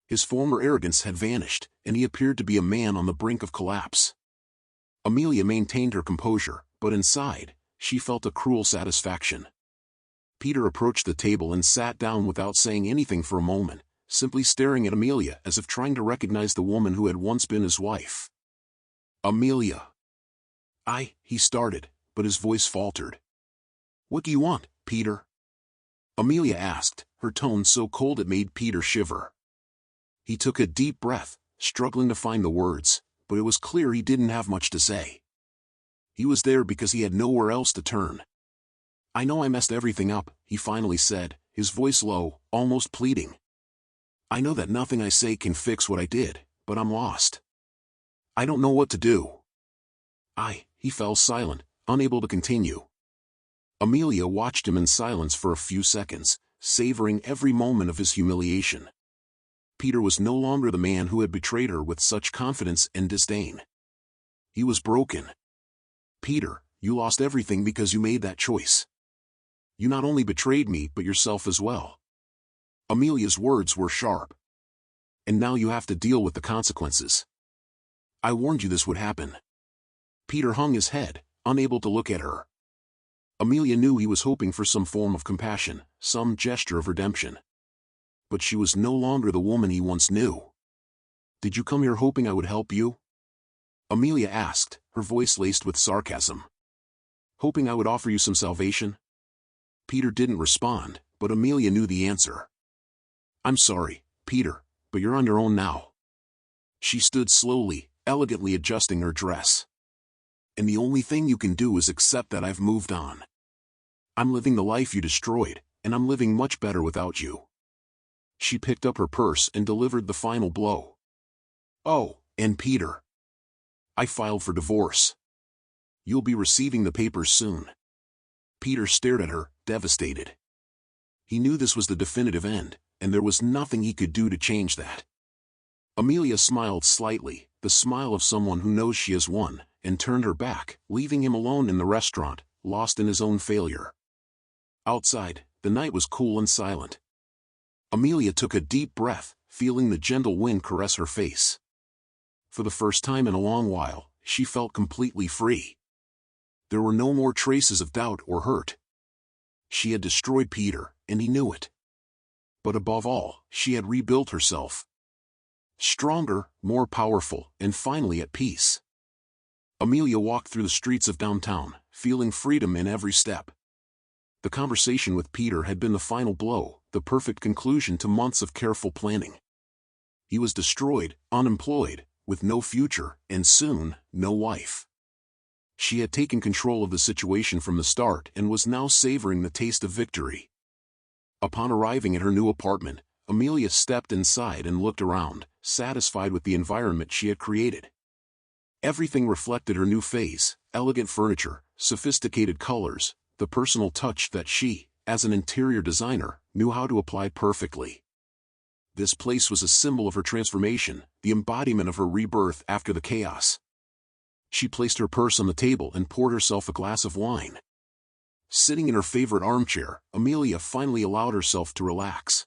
His former arrogance had vanished, and he appeared to be a man on the brink of collapse. Amelia maintained her composure, but inside, she felt a cruel satisfaction. Peter approached the table and sat down without saying anything for a moment, simply staring at Amelia as if trying to recognize the woman who had once been his wife. "Amelia." He started, but his voice faltered. "What do you want, Peter?" Amelia asked, her tone so cold it made Peter shiver. He took a deep breath, struggling to find the words, but it was clear he didn't have much to say. He was there because he had nowhere else to turn. "I know I messed everything up," he finally said, his voice low, almost pleading. "I know that nothing I say can fix what I did, but I'm lost. I don't know what to do." He fell silent, unable to continue. Amelia watched him in silence for a few seconds, savoring every moment of his humiliation. Peter was no longer the man who had betrayed her with such confidence and disdain. He was broken. "Peter, you lost everything because you made that choice. You not only betrayed me but yourself as well." Amelia's words were sharp. "And now you have to deal with the consequences. I warned you this would happen." Peter hung his head, unable to look at her. Amelia knew he was hoping for some form of compassion, some gesture of redemption. But she was no longer the woman he once knew. "Did you come here hoping I would help you?" Amelia asked, her voice laced with sarcasm. "Hoping I would offer you some salvation?" Peter didn't respond, but Amelia knew the answer. "I'm sorry, Peter, but you're on your own now." She stood slowly, elegantly adjusting her dress. "And the only thing you can do is accept that I've moved on. I'm living the life you destroyed, and I'm living much better without you." She picked up her purse and delivered the final blow. "Oh, and Peter, I filed for divorce. You'll be receiving the papers soon." Peter stared at her, devastated. He knew this was the definitive end, and there was nothing he could do to change that. Amelia smiled slightly, the smile of someone who knows she has won, and turned her back, leaving him alone in the restaurant, lost in his own failure. Outside, the night was cool and silent. Amelia took a deep breath, feeling the gentle wind caress her face. For the first time in a long while, she felt completely free. There were no more traces of doubt or hurt. She had destroyed Peter, and he knew it. But above all, she had rebuilt herself. Stronger, more powerful, and finally at peace. Amelia walked through the streets of downtown, feeling freedom in every step. The conversation with Peter had been the final blow, the perfect conclusion to months of careful planning. He was destroyed, unemployed, with no future, and soon, no wife. She had taken control of the situation from the start and was now savoring the taste of victory. Upon arriving at her new apartment, Amelia stepped inside and looked around, satisfied with the environment she had created. Everything reflected her new phase: elegant furniture, sophisticated colors, the personal touch that she, as an interior designer, knew how to apply perfectly. This place was a symbol of her transformation, the embodiment of her rebirth after the chaos. She placed her purse on the table and poured herself a glass of wine. Sitting in her favorite armchair, Amelia finally allowed herself to relax.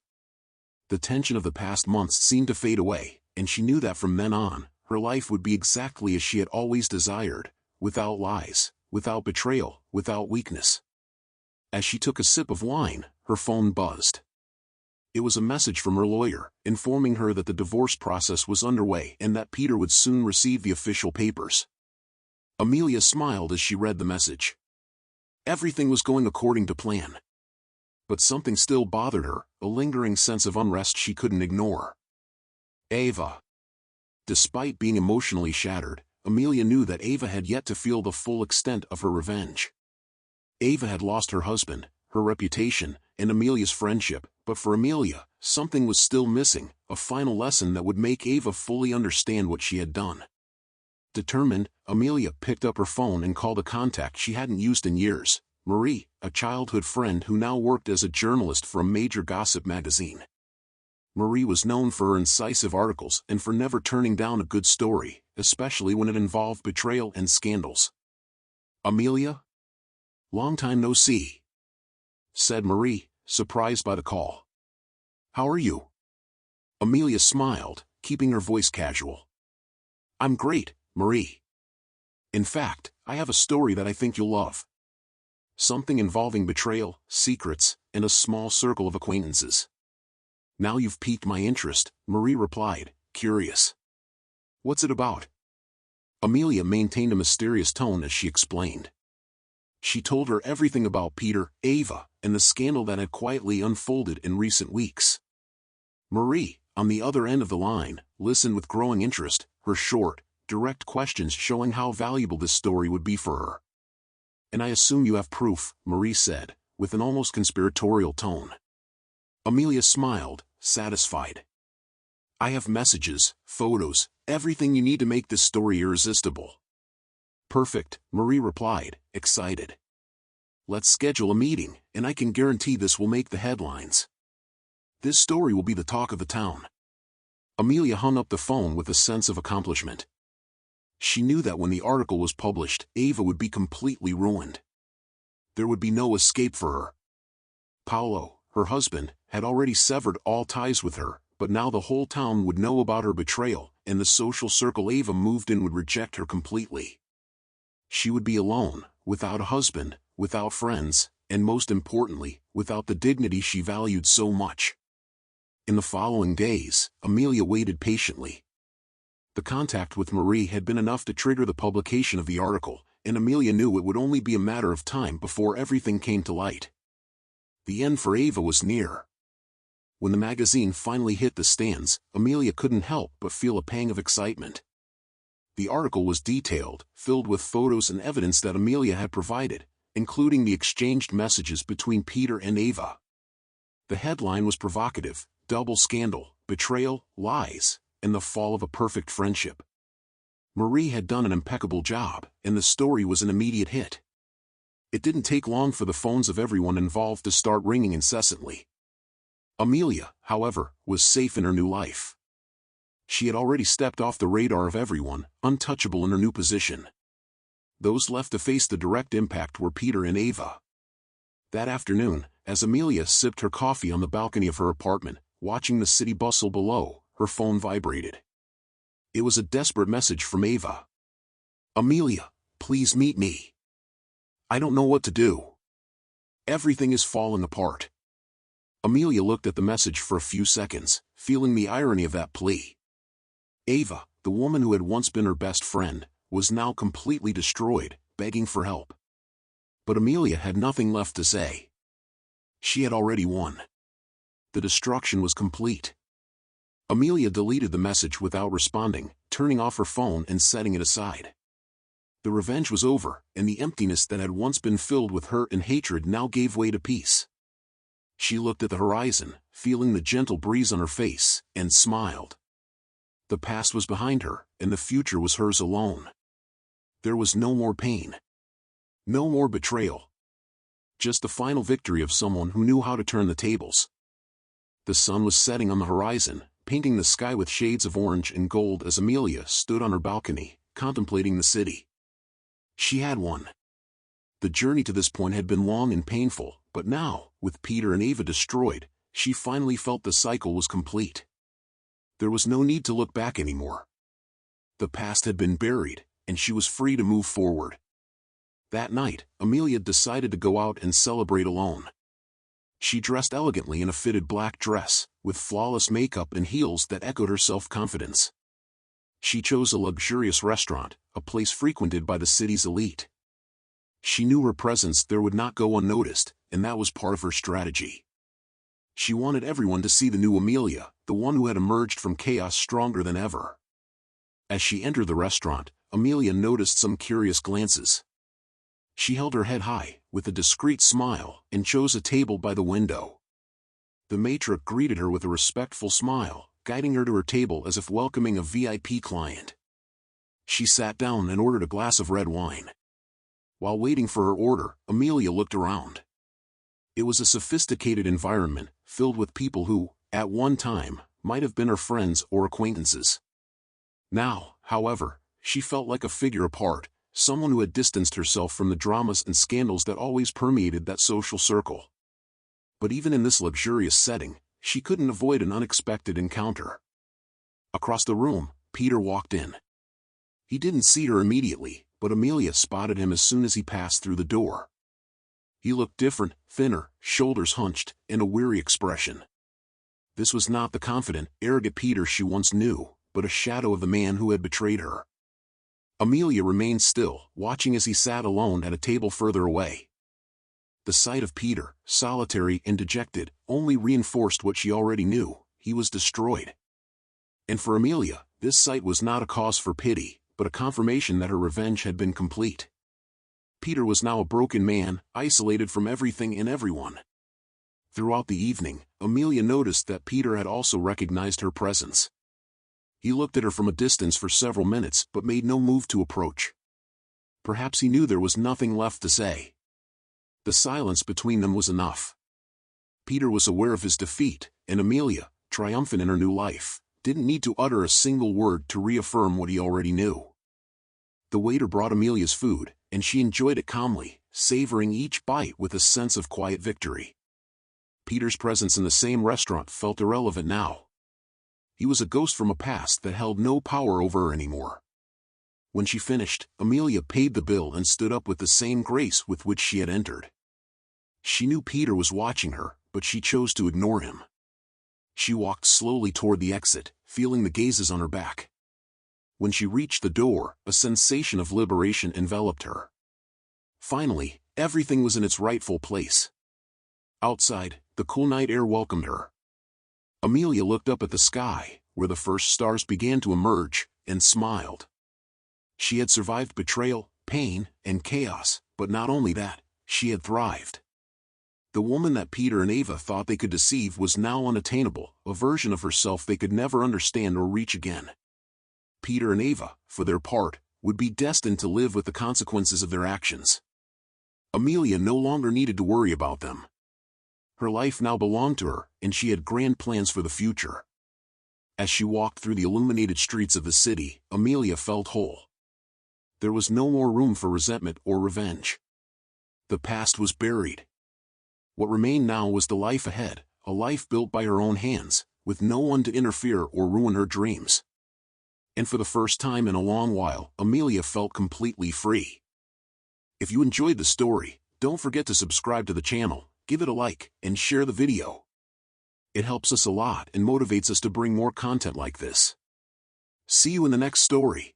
The tension of the past months seemed to fade away, and she knew that from then on, her life would be exactly as she had always desired, without lies, without betrayal, without weakness. As she took a sip of wine, her phone buzzed. It was a message from her lawyer, informing her that the divorce process was underway and that Peter would soon receive the official papers. Amelia smiled as she read the message. Everything was going according to plan. But something still bothered her, a lingering sense of unrest she couldn't ignore. Ava. Despite being emotionally shattered, Amelia knew that Ava had yet to feel the full extent of her revenge. Ava had lost her husband, her reputation, and Amelia's friendship, but for Amelia, something was still missing, a final lesson that would make Ava fully understand what she had done. Determined, Amelia picked up her phone and called a contact she hadn't used in years, Marie, a childhood friend who now worked as a journalist for a major gossip magazine. Marie was known for her incisive articles and for never turning down a good story, especially when it involved betrayal and scandals. "Amelia? Long time no see," said Marie, surprised by the call. "How are you?" Amelia smiled, keeping her voice casual. "I'm great, Marie. In fact, I have a story that I think you'll love. Something involving betrayal, secrets, and a small circle of acquaintances." "Now you've piqued my interest," Marie replied, curious. "What's it about?" Amelia maintained a mysterious tone as she explained. She told her everything about Peter, Ava, and the scandal that had quietly unfolded in recent weeks. Marie, on the other end of the line, listened with growing interest, her short, direct questions showing how valuable this story would be for her. "And I assume you have proof," Marie said, with an almost conspiratorial tone. Amelia smiled, satisfied. "I have messages, photos, everything you need to make this story irresistible." "Perfect," Marie replied, excited. "Let's schedule a meeting, and I can guarantee this will make the headlines. This story will be the talk of the town." Amelia hung up the phone with a sense of accomplishment. She knew that when the article was published, Ava would be completely ruined. There would be no escape for her. Paolo, her husband, had already severed all ties with her, but now the whole town would know about her betrayal, and the social circle Ava moved in would reject her completely. She would be alone, without a husband, without friends, and most importantly, without the dignity she valued so much. In the following days, Amelia waited patiently. The contact with Marie had been enough to trigger the publication of the article, and Amelia knew it would only be a matter of time before everything came to light. The end for Ava was near. When the magazine finally hit the stands, Amelia couldn't help but feel a pang of excitement. The article was detailed, filled with photos and evidence that Amelia had provided, including the exchanged messages between Peter and Ava. The headline was provocative: "Double scandal, betrayal, lies, and the fall of a perfect friendship." Marie had done an impeccable job, and the story was an immediate hit. It didn't take long for the phones of everyone involved to start ringing incessantly. Amelia, however, was safe in her new life. She had already stepped off the radar of everyone, untouchable in her new position. Those left to face the direct impact were Peter and Ava. That afternoon, as Amelia sipped her coffee on the balcony of her apartment, watching the city bustle below, her phone vibrated. It was a desperate message from Ava. "Amelia, please meet me. I don't know what to do. Everything is falling apart." Amelia looked at the message for a few seconds, feeling the irony of that plea. Ava, the woman who had once been her best friend, was now completely destroyed, begging for help. But Amelia had nothing left to say. She had already won. The destruction was complete. Amelia deleted the message without responding, turning off her phone and setting it aside. The revenge was over, and the emptiness that had once been filled with hurt and hatred now gave way to peace. She looked at the horizon, feeling the gentle breeze on her face, and smiled. The past was behind her, and the future was hers alone. There was no more pain. No more betrayal. Just the final victory of someone who knew how to turn the tables. The sun was setting on the horizon, painting the sky with shades of orange and gold as Amelia stood on her balcony, contemplating the city. She had won. The journey to this point had been long and painful, but now, with Peter and Ava destroyed, she finally felt the cycle was complete. There was no need to look back anymore. The past had been buried, and she was free to move forward. That night, Amelia decided to go out and celebrate alone. She dressed elegantly in a fitted black dress, with flawless makeup and heels that echoed her self-confidence. She chose a luxurious restaurant, a place frequented by the city's elite. She knew her presence there would not go unnoticed, and that was part of her strategy. She wanted everyone to see the new Amelia, the one who had emerged from chaos stronger than ever. As she entered the restaurant, Amelia noticed some curious glances. She held her head high, with a discreet smile, and chose a table by the window. The matriarch greeted her with a respectful smile, guiding her to her table as if welcoming a VIP client. She sat down and ordered a glass of red wine. While waiting for her order, Amelia looked around. It was a sophisticated environment, filled with people who, at one time, might have been her friends or acquaintances. Now, however, she felt like a figure apart, someone who had distanced herself from the dramas and scandals that always permeated that social circle. But even in this luxurious setting, she couldn't avoid an unexpected encounter. Across the room, Peter walked in. He didn't see her immediately, but Amelia spotted him as soon as he passed through the door. He looked different, thinner, shoulders hunched, and a weary expression. This was not the confident, arrogant Peter she once knew, but a shadow of the man who had betrayed her. Amelia remained still, watching as he sat alone at a table further away. The sight of Peter, solitary and dejected, only reinforced what she already knew: he was destroyed. And for Amelia, this sight was not a cause for pity, but a confirmation that her revenge had been complete. Peter was now a broken man, isolated from everything and everyone. Throughout the evening, Amelia noticed that Peter had also recognized her presence. He looked at her from a distance for several minutes but made no move to approach. Perhaps he knew there was nothing left to say. The silence between them was enough. Peter was aware of his defeat, and Amelia, triumphant in her new life, didn't need to utter a single word to reaffirm what he already knew. The waiter brought Amelia's food, and she enjoyed it calmly, savoring each bite with a sense of quiet victory. Peter's presence in the same restaurant felt irrelevant now. He was a ghost from a past that held no power over her anymore. When she finished, Amelia paid the bill and stood up with the same grace with which she had entered. She knew Peter was watching her, but she chose to ignore him. She walked slowly toward the exit, feeling the gazes on her back. When she reached the door, a sensation of liberation enveloped her. Finally, everything was in its rightful place. Outside, the cool night air welcomed her. Amelia looked up at the sky, where the first stars began to emerge, and smiled. She had survived betrayal, pain, and chaos, but not only that, she had thrived. The woman that Peter and Ava thought they could deceive was now unattainable, a version of herself they could never understand or reach again. Peter and Ava, for their part, would be destined to live with the consequences of their actions. Amelia no longer needed to worry about them. Her life now belonged to her, and she had grand plans for the future. As she walked through the illuminated streets of the city, Amelia felt whole. There was no more room for resentment or revenge. The past was buried. What remained now was the life ahead, a life built by her own hands, with no one to interfere or ruin her dreams. And for the first time in a long while, Amelia felt completely free. If you enjoyed the story, don't forget to subscribe to the channel, give it a like, and share the video. It helps us a lot and motivates us to bring more content like this. See you in the next story.